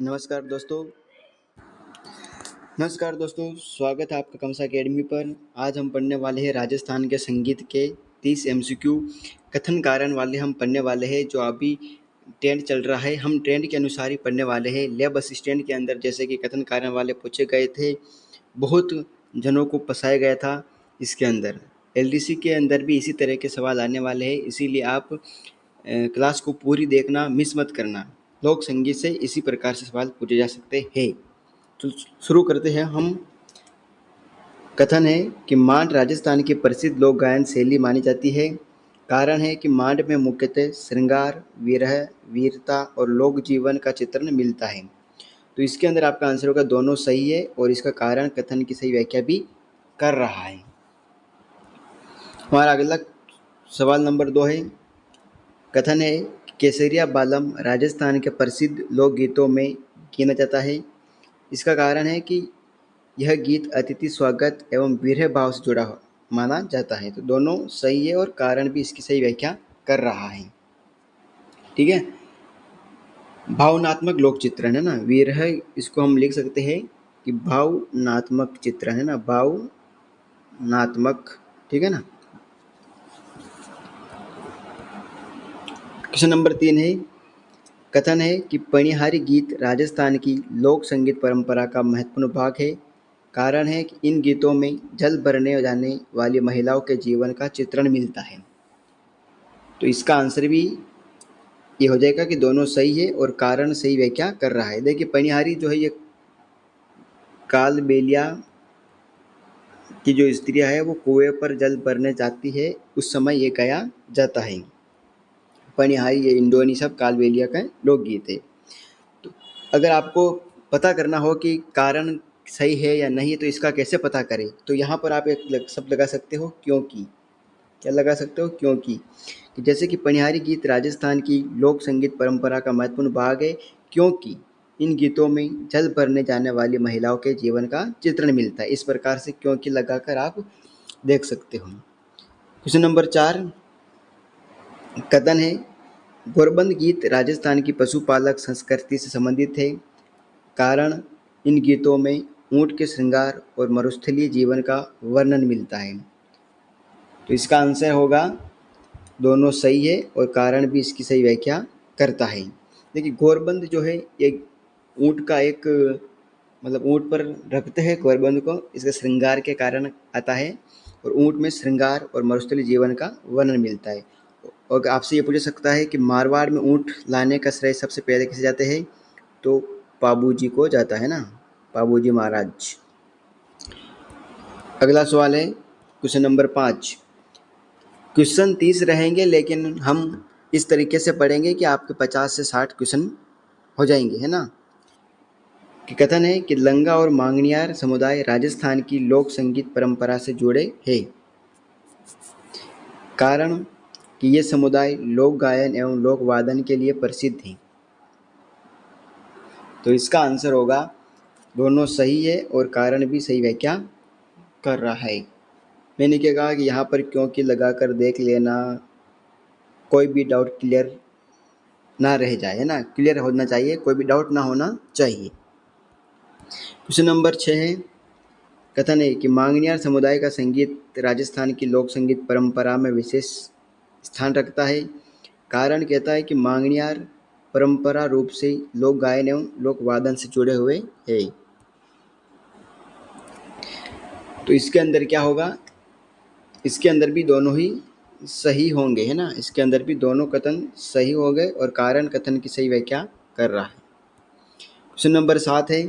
नमस्कार दोस्तों। स्वागत है आपका कमसा अकेडमी पर। आज हम पढ़ने वाले हैं राजस्थान के संगीत के 30 एमसीक्यू कथन कारण वाले हम पढ़ने वाले हैं। जो अभी ट्रेंड चल रहा है, हम ट्रेंड के अनुसार ही पढ़ने वाले हैं। लेब असिस्टेंट के अंदर जैसे कि कथन कारण वाले पूछे गए थे, बहुत जनों को फंसाया गया था। इसके अंदर एलडीसी के अंदर भी इसी तरह के सवाल आने वाले हैं, इसीलिए आप क्लास को पूरी देखना, मिस मत करना। लोक संगीत से इसी प्रकार से सवाल पूछे जा सकते हैं। तो शुरू करते हैं हम। कथन है कि मांड राजस्थान की प्रसिद्ध लोक गायन शैली मानी जाती है। कारण है कि मांड में मुख्यतः श्रृंगार, विरह, वीरता और लोक जीवन का चित्रण मिलता है। तो इसके अंदर आपका आंसर होगा दोनों सही है, और इसका कारण कथन की सही व्याख्या भी कर रहा है। हमारा अगला सवाल नंबर 2 है। कथन है केसरिया बालम राजस्थान के प्रसिद्ध लोकगीतों में गिना जाता है। इसका कारण है कि यह गीत अतिथि स्वागत एवं विरह भाव से जुड़ा माना जाता है। तो दोनों सही है, और कारण भी इसकी सही व्याख्या कर रहा है। ठीक है, भावनात्मक लोक चित्रण है ना, विरह इसको हम लिख सकते हैं कि भावनात्मक चित्रण है ना, भावनात्मक। ठीक है ना। क्वेश्चन नंबर 3 है। कथन है कि पणिहारी गीत राजस्थान की लोक संगीत परंपरा का महत्वपूर्ण भाग है। कारण है कि इन गीतों में जल भरने जाने वाली महिलाओं के जीवन का चित्रण मिलता है। तो इसका आंसर भी ये हो जाएगा कि दोनों सही है, और कारण सही व्याख्या कर रहा है। देखिए, पनिहारी जो है ये कालबेलिया की जो स्त्रियां है वो कुएं पर जल भरने जाती है, उस समय ये गाया जाता है। पनिहारी ये इंडोनेशिया कालबेलिया का लोकगीत है। तो अगर आपको पता करना हो कि कारण सही है या नहीं, तो इसका कैसे पता करें, तो यहाँ पर आप एक शब्द लगा सकते हो, क्योंकि। क्या लगा सकते हो? क्योंकि। जैसे कि पनिहारी गीत राजस्थान की लोक संगीत परंपरा का महत्वपूर्ण भाग है, क्योंकि इन गीतों में जल भरने जाने वाली महिलाओं के जीवन का चित्रण मिलता है। इस प्रकार से क्योंकि लगाकर आप देख सकते हो। Question number 4। कथन है गोरबंद गीत राजस्थान की पशुपालक संस्कृति से संबंधित है। कारण इन गीतों में ऊंट के श्रृंगार और मरुस्थलीय जीवन का वर्णन मिलता है। तो इसका आंसर होगा दोनों सही है, और कारण भी इसकी सही व्याख्या करता है। देखिए, गोरबंद जो है एक ऊंट का एक, मतलब ऊंट पर रखते हैं गोरबंद को, इसके श्रृंगार के कारण आता है, और ऊंट में श्रृंगार और मरुस्थलीय जीवन का वर्णन मिलता है। और आपसे ये पूछ सकता है कि मारवाड़ में ऊंट लाने का श्रेय सबसे पहले किसे जाते हैं, तो पाबूजी को जाता है ना, पाबूजी महाराज। अगला सवाल है क्वेश्चन नंबर 5। क्वेश्चन 30 रहेंगे, लेकिन हम इस तरीके से पढ़ेंगे कि आपके 50 से 60 क्वेश्चन हो जाएंगे, है ना। कि कथन है कि लंगा और मांगनियार समुदाय राजस्थान की लोक संगीत परंपरा से जुड़े हैं। कारण कि ये समुदाय लोक गायन एवं लोक वादन के लिए प्रसिद्ध हैं। तो इसका आंसर होगा दोनों सही है, और कारण भी सही व्याख्या कर रहा है। मैंने क्या कहा कि यहाँ पर क्योंकि लगाकर देख लेना, कोई भी डाउट क्लियर ना रह जाए, है ना, क्लियर होना चाहिए, कोई भी डाउट ना होना चाहिए। क्वेश्चन नंबर 6 है। कथन है कि मांगनियार समुदाय का संगीत राजस्थान की लोक संगीत परंपरा में विशेष स्थान रखता है। कारण कहता है कि मांगनियार परंपरा रूप से लोक गायन एवं लोक वादन से जुड़े हुए है। तो इसके अंदर क्या होगा, इसके अंदर भी दोनों ही सही होंगे, है ना। इसके अंदर भी दोनों कथन सही हो गए, और कारण कथन की सही व्याख्या कर रहा है। क्वेश्चन नंबर 7 है।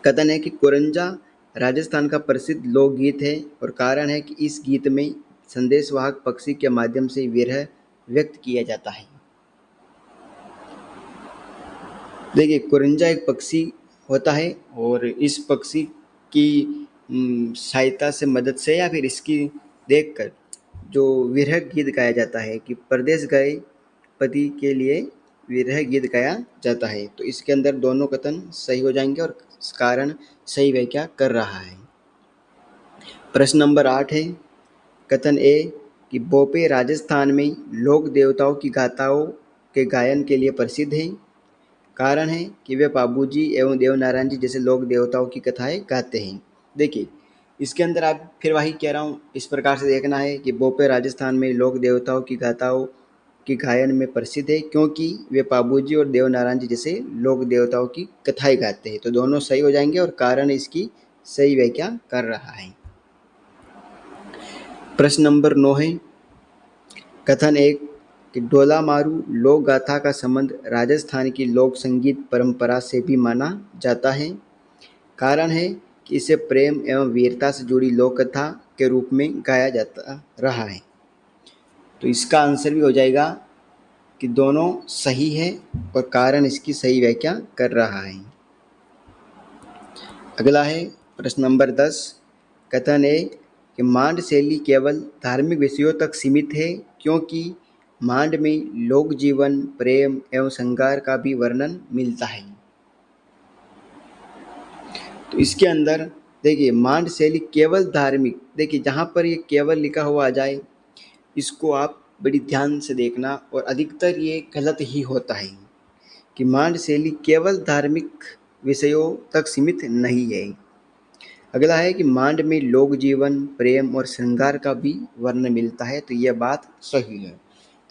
कथन है कि कुरंजा राजस्थान का प्रसिद्ध लोकगीत है, और कारण है कि इस गीत में संदेशवाहक पक्षी के माध्यम से विरह व्यक्त किया जाता है। देखिए, कुरंजा एक पक्षी होता है, और इस पक्षी की सहायता से, मदद से, या फिर इसकी देखकर जो विरह गीत गाया जाता है कि परदेश गए पति के लिए विरह गीत गाया जाता है। तो इसके अंदर दोनों कथन सही हो जाएंगे, और कारण सही व्याख्या कर रहा है। प्रश्न नंबर 8 है। कथन ए कि बोपे राजस्थान में लोक देवताओं की गाथाओं के गायन के लिए प्रसिद्ध है। कारण है कि वे बाबूजी एवं देवनारायण जी जैसे लोक देवताओं की कथाएं गाते हैं। देखिए इसके अंदर आप फिर वही कह रहा हूँ, इस प्रकार से देखना है कि भोपे राजस्थान में लोक देवताओं की गाथाओं की गायन में प्रसिद्ध है, क्योंकि वे बाबूजी और देवनारायण जी जैसे लोक देवताओं की कथाएं गाते हैं। तो दोनों सही हो जाएंगे और कारण इसकी सही व्याख्या कर रहा है। प्रश्न नंबर 9 है, कथन 1 कि डोला मारू लोक गाथा का संबंध राजस्थान की लोक संगीत परंपरा से भी माना जाता है। कारण है कि इसे प्रेम एवं वीरता से जुड़ी लोक कथा के रूप में गाया जाता रहा है। तो इसका आंसर भी हो जाएगा कि दोनों सही है और कारण इसकी सही व्याख्या कर रहा है। अगला है प्रश्न नंबर 10, कथन है कि मांड शैली केवल धार्मिक विषयों तक सीमित है, क्योंकि मांड में लोक जीवन, प्रेम एवं श्रृंगार का भी वर्णन मिलता है। तो इसके अंदर देखिए मांड शैली केवल धार्मिक, देखिए जहाँ पर ये केवल लिखा हुआ आ जाए इसको आप बड़ी ध्यान से देखना, और अधिकतर ये गलत ही होता है कि मांड शैली केवल धार्मिक विषयों तक सीमित नहीं है। अगला है कि मांड में लोक जीवन, प्रेम और श्रृंगार का भी वर्णन मिलता है, तो यह बात सही है।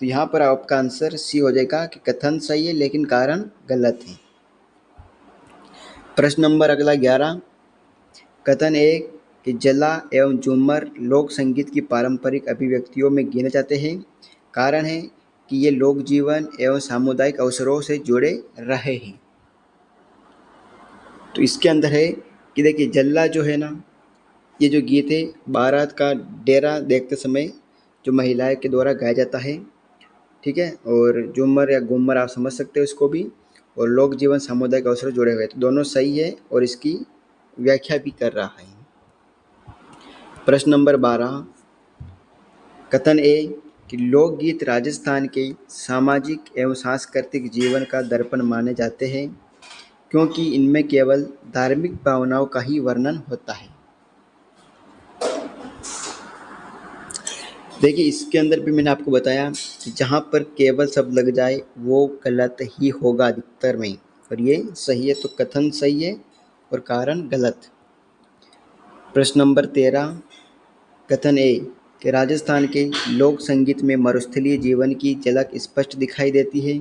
तो यहाँ पर आपका आंसर सी हो जाएगा कि कथन सही है लेकिन कारण गलत है। प्रश्न नंबर अगला 11, कथन 1 कि जला एवं झूमर लोक संगीत की पारंपरिक अभिव्यक्तियों में गिने जाते हैं। कारण है कि ये लोक जीवन एवं सामुदायिक अवसरों से जुड़े रहे हैं। तो इसके अंदर है कि देखिए जल्ला जो है ना, ये जो गीत है बारात का डेरा देखते समय जो महिलाएं के द्वारा गाया जाता है, ठीक है, और झूमर या घूमर आप समझ सकते हो इसको भी, और लोक जीवन सामुदायिक अवसर जुड़े हुए, तो दोनों सही है और इसकी व्याख्या भी कर रहा है। प्रश्न नंबर 12, कथन ए कि लोकगीत राजस्थान के सामाजिक एवं सांस्कृतिक जीवन का दर्पण माने जाते हैं, क्योंकि इनमें केवल धार्मिक भावनाओं का ही वर्णन होता है। देखिए इसके अंदर भी मैंने आपको बताया कि जहाँ पर केवल शब्द लग जाए वो गलत ही होगा अधिकतर में, और ये सही है, तो कथन सही है और कारण गलत। प्रश्न नंबर 13, कथन ए कि राजस्थान के लोक संगीत में मरुस्थलीय जीवन की झलक स्पष्ट दिखाई देती है।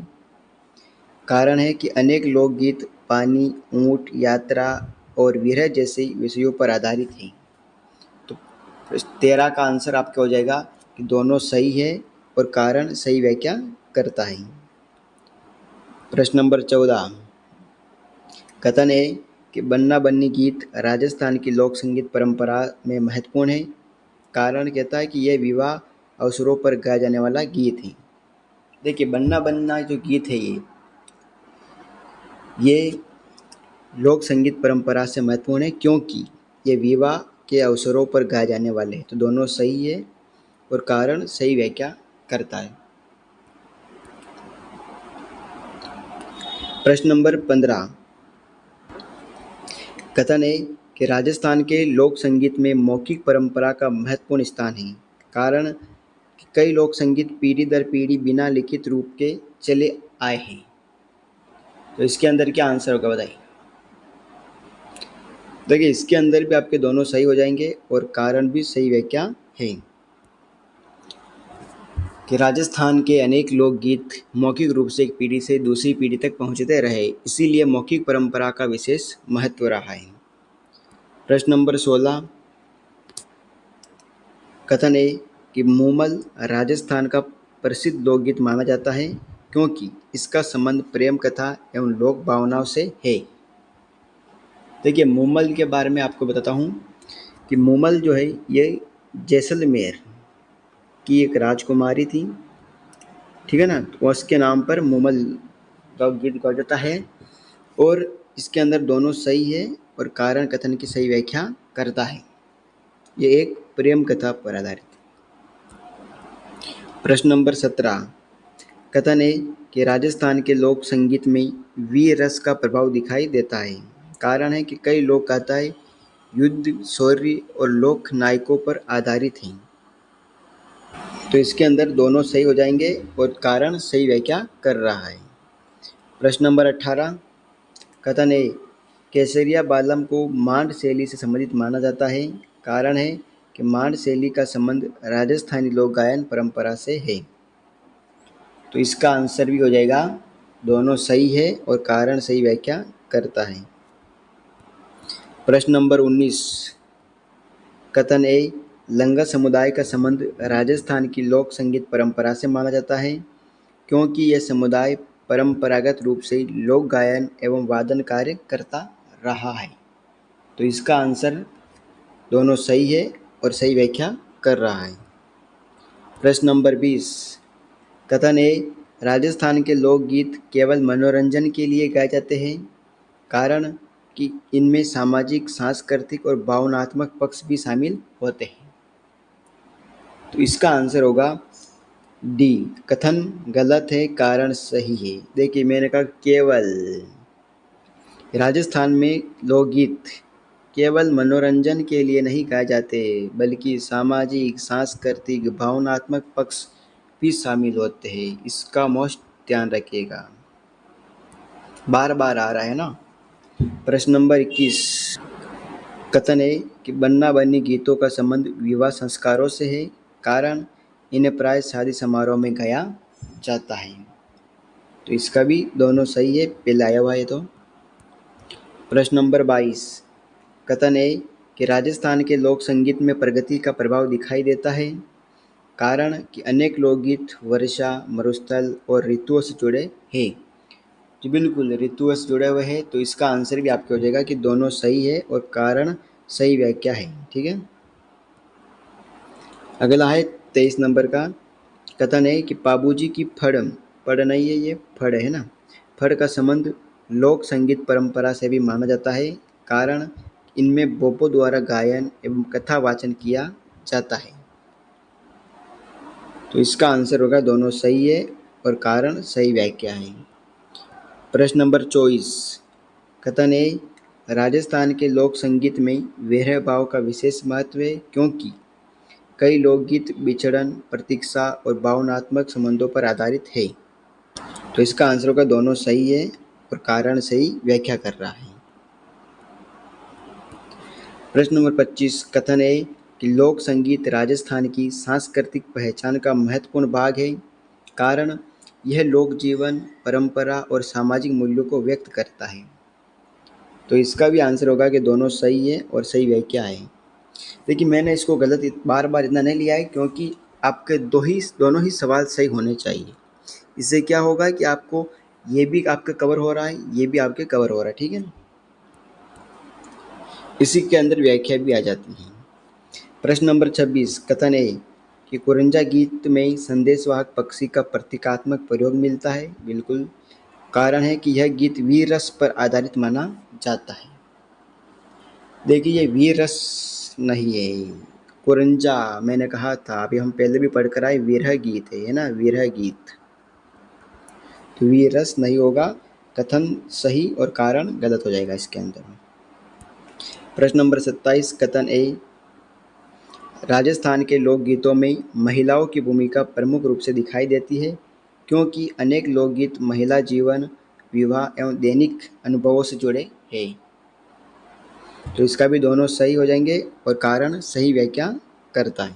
कारण है कि अनेक लोकगीत पानी, ऊंट, यात्रा और विरह जैसे विषयों पर आधारित हैं। तो 13 का आंसर आपका हो जाएगा कि दोनों सही है और कारण सही व्याख्या करता है। प्रश्न नंबर 14, कथन है कि बन्ना बन्नी गीत राजस्थान की लोक संगीत परंपरा में महत्वपूर्ण है। कारण कहता है कि यह विवाह अवसरों पर गाया जाने वाला गीत है। देखिए बन्ना बन्ना जो गीत है ये लोक संगीत परंपरा से महत्वपूर्ण है, क्योंकि ये विवाह के अवसरों पर गाए जाने वाले हैं। तो दोनों सही है और कारण सही व्याख्या करता है। प्रश्न नंबर 15, कथन है कि राजस्थान के लोक संगीत में मौखिक परंपरा का महत्वपूर्ण स्थान है। कारण कि कई लोक संगीत पीढ़ी दर पीढ़ी बिना लिखित रूप के चले आए हैं। तो इसके अंदर क्या आंसर होगा बताइए। देखिए इसके अंदर भी आपके दोनों सही हो जाएंगे और कारण भी सही व्याख्या है कि राजस्थान के अनेक लोकगीत मौखिक रूप से एक पीढ़ी से दूसरी पीढ़ी तक पहुंचते रहे, इसीलिए मौखिक परंपरा का विशेष महत्व रहा है। प्रश्न नंबर 16, कथन है कि मूमल राजस्थान का प्रसिद्ध लोकगीत माना जाता है, क्योंकि इसका संबंध प्रेम कथा एवं लोक भावनाओं से है। देखिए मूमल के बारे में आपको बताता हूँ कि मूमल जो है ये जैसलमेर की एक राजकुमारी थी, ठीक है ना, तो उसके नाम पर मूमल का गीत गाया जाता है, और इसके अंदर दोनों सही है और कारण कथन की सही व्याख्या करता है। ये एक प्रेम कथा पर आधारित। प्रश्न नंबर 17, कथन है कि राजस्थान के लोक संगीत में वीर रस का प्रभाव दिखाई देता है। कारण है कि कई लोक गाथाएं युद्ध, शौर्य और लोक नायकों पर आधारित हैं। तो इसके अंदर दोनों सही हो जाएंगे और कारण सही व्याख्या कर रहा है। प्रश्न नंबर 18, कथन ए, केसरिया बालम को मांड शैली से संबंधित माना जाता है। कारण है कि मांड शैली का संबंध राजस्थानी लोक गायन परंपरा से है। तो इसका आंसर भी हो जाएगा दोनों सही है और कारण सही व्याख्या करता है। प्रश्न नंबर 19, कथन ए, लंगा समुदाय का संबंध राजस्थान की लोक संगीत परंपरा से माना जाता है क्योंकि यह समुदाय परंपरागत रूप से लोक गायन एवं वादन कार्य करता रहा है। तो इसका आंसर दोनों सही है और सही व्याख्या कर रहा है। प्रश्न नंबर 20, कथन ए, राजस्थान के लोकगीत केवल मनोरंजन के लिए गाए जाते हैं। कारण कि इनमें सामाजिक, सांस्कृतिक और भावनात्मक पक्ष भी शामिल होते हैं। तो इसका आंसर होगा डी, कथन गलत है, कारण सही है। देखिए मैंने कहा केवल, राजस्थान में लोकगीत केवल मनोरंजन के लिए नहीं गाए जाते बल्कि सामाजिक, सांस्कृतिक, भावनात्मक पक्ष भी शामिल होते हैं। इसका मोस्ट ध्यान रखिएगा, बार बार आ रहा है ना। प्रश्न नंबर 21, कथन है कि बन्ना बन्नी गीतों का संबंध विवाह संस्कारों से है। कारण इन्हें प्राय शादी समारोह में गाया जाता है। तो इसका भी दोनों सही है, पहले आया हुआ है। तो प्रश्न नंबर 22, कथन है कि राजस्थान के लोक संगीत में प्रगति का प्रभाव दिखाई देता है। कारण कि अनेक लोकगीत वर्षा, मरुस्थल और ऋतुओं से जुड़े हैं। जी बिल्कुल, ऋतुओं से जुड़े हुए हैं। तो इसका आंसर भी आपके हो जाएगा कि दोनों सही है और कारण सही व्याख्या है। ठीक है, अगला है 23 नंबर का। कथन है कि बाबूजी की फड़ नहीं है, ये फड़ है ना, फड़ का संबंध लोक संगीत परंपरा से भी माना जाता है। कारण इनमें बोपो द्वारा गायन एवं कथा वाचन किया जाता है। तो इसका आंसर होगा दोनों सही है और कारण सही व्याख्या है। प्रश्न नंबर 24, कथन है राजस्थान के लोक संगीत में विरह भाव का विशेष महत्व है क्योंकि कई लोकगीत बिछड़न, प्रतीक्षा और भावनात्मक संबंधों पर आधारित है। तो इसका आंसर होगा दोनों सही है और कारण सही व्याख्या कर रहा है। प्रश्न नंबर 25, कथन है कि लोक संगीत राजस्थान की सांस्कृतिक पहचान का महत्वपूर्ण भाग है। कारण यह लोक जीवन, परंपरा और सामाजिक मूल्यों को व्यक्त करता है। तो इसका भी आंसर होगा कि दोनों सही है और सही व्याख्या है। देखिए मैंने इसको गलत बार बार इतना नहीं लिया है क्योंकि आपके दोनों ही सवाल सही होने चाहिए। इससे क्या होगा कि आपको ये भी आपका कवर हो रहा है, ये भी आपके कवर हो रहा है। ठीक है ना, इसी के अंदर व्याख्या भी आ जाती है। प्रश्न नंबर 26, कथन है कि कुरंजा गीत में संदेशवाहक पक्षी का प्रतीकात्मक प्रयोग मिलता है। बिल्कुल, कारण है कि यह गीत वीर रस पर आधारित माना जाता है। देखिए ये वीर रस नहीं है, कुरंजा मैंने कहा था, अभी हम पहले भी पढ़ कर आए, विरह गीत है ना, विरह गीत। तो वीर रस नहीं होगा, कथन सही और कारण गलत हो जाएगा इसके अंदर। प्रश्न नंबर 27, कथन ए, राजस्थान के लोकगीतों में महिलाओं की भूमिका प्रमुख रूप से दिखाई देती है क्योंकि अनेक लोकगीत महिला जीवन, विवाह एवं दैनिक अनुभवों से जुड़े हैं। तो इसका भी दोनों सही हो जाएंगे और कारण सही व्याख्या करता है।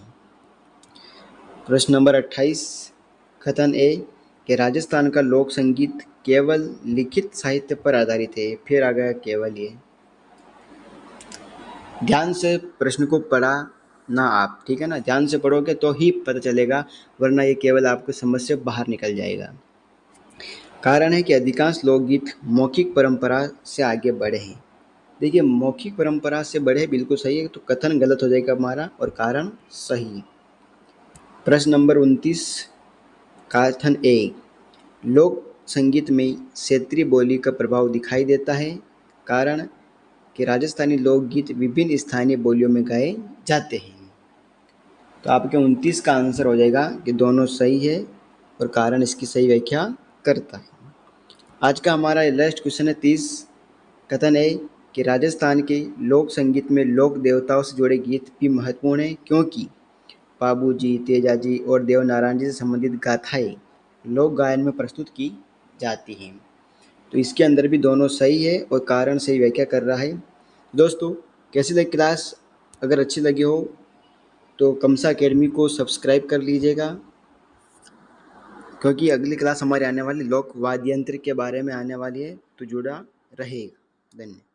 प्रश्न नंबर 28, कथन ए कि राजस्थान का लोक संगीत केवल लिखित साहित्य पर आधारित है। फिर आ गया केवल, ये ध्यान से प्रश्न को पढ़ा ना आप, ठीक है ना, ध्यान से पढ़ोगे तो ही पता चलेगा, वरना ये केवल आपको समझ से बाहर निकल जाएगा। कारण है कि अधिकांश लोकगीत मौखिक परंपरा से आगे बढ़े हैं। देखिए मौखिक परंपरा से बढ़े बिल्कुल सही है, तो कथन गलत हो जाएगा हमारा और कारण सही। प्रश्न नंबर 29, कथन ए, लोक संगीत में क्षेत्रीय बोली का प्रभाव दिखाई देता है। कारण कि राजस्थानी लोकगीत विभिन्न स्थानीय बोलियों में गाए जाते हैं। तो आपके 29 का आंसर हो जाएगा कि दोनों सही है और कारण इसकी सही व्याख्या करता है। आज का हमारा लास्ट क्वेश्चन है 30, कथन है कि राजस्थान के लोक संगीत में लोक देवताओं से जुड़े गीत भी महत्वपूर्ण हैं क्योंकि बाबूजी, तेजाजी और देवनारायण जी से संबंधित गाथाएं लोक गायन में प्रस्तुत की जाती हैं। तो इसके अंदर भी दोनों सही है और कारण सही व्याख्या कर रहा है। दोस्तों, कैसी लगी क्लास? अगर अच्छी लगी हो तो कमसा अकेडमी को सब्सक्राइब कर लीजिएगा, क्योंकि अगली क्लास हमारी आने वाली लोक वाद्य यंत्र के बारे में आने वाली है, तो जुड़ा रहेगा। धन्यवाद।